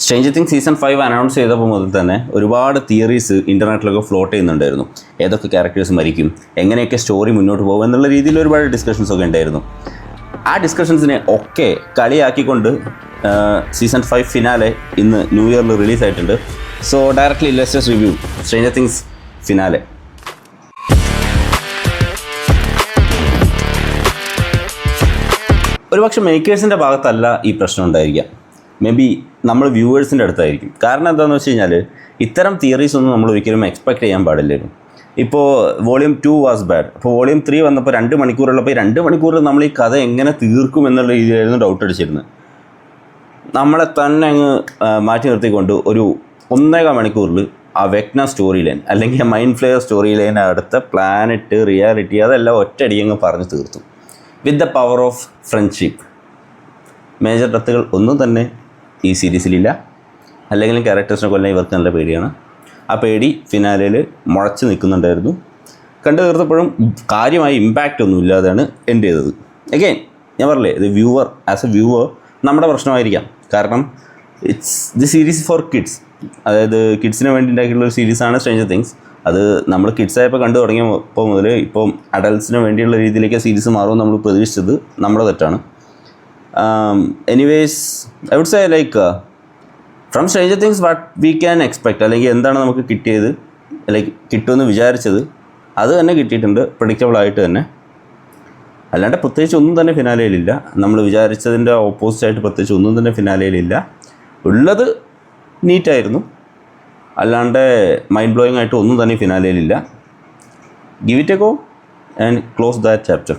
Stranger things season 5 announce ചെയ്തപ്പോൾ മുതൽ തന്നെ ഒരുപാട് തിയറീസ് ഇൻ്റർനെറ്റിലൊക്കെ ഫ്ലോട്ട് ചെയ്യുന്നുണ്ടായിരുന്നു. ഏതൊക്കെ ക്യാരക്ടേഴ്സ് മരിക്കും, എങ്ങനെയൊക്കെ സ്റ്റോറി മുന്നോട്ട് പോകും എന്നുള്ള രീതിയിൽ ഒരുപാട് ഡിസ്കഷൻസ് ഒക്കെ ഉണ്ടായിരുന്നു. ആ ഡിസ്കഷൻസിനെ ഒക്കെ കളിയാക്കിക്കൊണ്ട് സീസൺ 5 ഫിനാലെ ഇന്ന് ന്യൂ ഇയറിൽ റിലീസായിട്ടുണ്ട്. So directly let's just review stranger things finale. ഒരുപക്ഷെ മേക്കേഴ്സിൻ്റെ ഭാഗത്തല്ല ഈ പ്രശ്നം ഉണ്ടായിരിക്കുക, മേ ബി നമ്മൾ വ്യൂവേഴ്സിൻ്റെ അടുത്തായിരിക്കും. കാരണം എന്താണെന്ന് വെച്ച് കഴിഞ്ഞാൽ ഇത്തരം തിയറീസ് ഒന്നും നമ്മൾ ഒരിക്കലും എക്സ്പെക്ട് ചെയ്യാൻ പാടില്ലായിരുന്നു. ഇപ്പോൾ വോളിയം 2 വാസ് ബാഡ്, അപ്പോൾ വോളിയം 3 വന്നപ്പോൾ 2 മണിക്കൂറുള്ളപ്പോൾ ഈ 2 മണിക്കൂറിൽ നമ്മൾ ഈ കഥ എങ്ങനെ തീർക്കും എന്നുള്ള രീതിയിലായിരുന്നു ഡൗട്ട് അടിച്ചിരുന്നത്. നമ്മളെ തന്നെ അങ്ങ് മാറ്റി നിർത്തിക്കൊണ്ട് ഒരു 1.25 മണിക്കൂറിൽ ആ വെക്ന സ്റ്റോറി ലൈൻ അല്ലെങ്കിൽ മൈൻഡ് ഫ്ലെയർ സ്റ്റോറി ലൈൻ അടുത്ത പ്ലാനറ്റ് റിയാലിറ്റി അതെല്ലാം ഒറ്റയടി അങ്ങ് പറഞ്ഞു തീർത്തു. With the power of friendship. Major ഡെത്തുകൾ ഒന്നും തന്നെ ഈ സീരീസിലില്ല. അല്ലെങ്കിൽ ക്യാരക്ടേഴ്സിനെ കൊല്ലാൻ ഇവർക്ക് നല്ല പേടിയാണ്. ആ പേടി ഫിനാലയിൽ മുളച്ച് നിൽക്കുന്നുണ്ടായിരുന്നു. കണ്ടു തീർത്തപ്പോഴും കാര്യമായ ഇമ്പാക്റ്റ് ഒന്നും ഇല്ലാതെയാണ് എൻഡ് ചെയ്തത്. അഗെയിൻ ഞാൻ പറഞ്ഞില്ലേ, ഇത് വ്യൂവർ ആസ് എ വ്യൂവർ നമ്മുടെ പ്രശ്നമായിരിക്കാം. കാരണം it's the series for kids, അതായത് കിഡ്സിന് വേണ്ടി ഉണ്ടാക്കിയിട്ടുള്ളൊരു സീരീസാണ് സ്ട്രേഞ്ചർ തിങ്സ്. അത് നമ്മൾ കിഡ്സായപ്പോൾ കണ്ടു തുടങ്ങിയപ്പോൾ മുതൽ ഇപ്പം അഡൾട്ട്സിന് വേണ്ടിയുള്ള രീതിയിലേക്ക് സീരീസ് മാറുമെന്ന് നമ്മൾ പ്രതീക്ഷിച്ചത് നമ്മുടെ തെറ്റാണ്. Anyways I would say like from Stranger Things what we can expect, അല്ലെങ്കിൽ എന്താണ് നമുക്ക് കിട്ടിയത്, ലൈക്ക് കിട്ടുമെന്ന് വിചാരിച്ചത് അത് തന്നെ കിട്ടിയിട്ടുണ്ട്, പ്രഡിക്റ്റബിളായിട്ട് തന്നെ. അല്ലാണ്ട് പ്രത്യേകിച്ച് ഒന്നും തന്നെ ഫിനാലയിലില്ല. നമ്മൾ വിചാരിച്ചതിൻ്റെ ഓപ്പോസിറ്റായിട്ട് പ്രത്യേകിച്ച് ഒന്നും തന്നെ ഫിനാലയിലില്ല. ഉള്ളത് നീറ്റായിരുന്നു, അല്ലാണ്ട് മൈൻഡ് ബ്ലോയിങ് ആയിട്ട് ഒന്നും തന്നെ ഫിനാലയിലില്ല. Give it a go and close that chapter.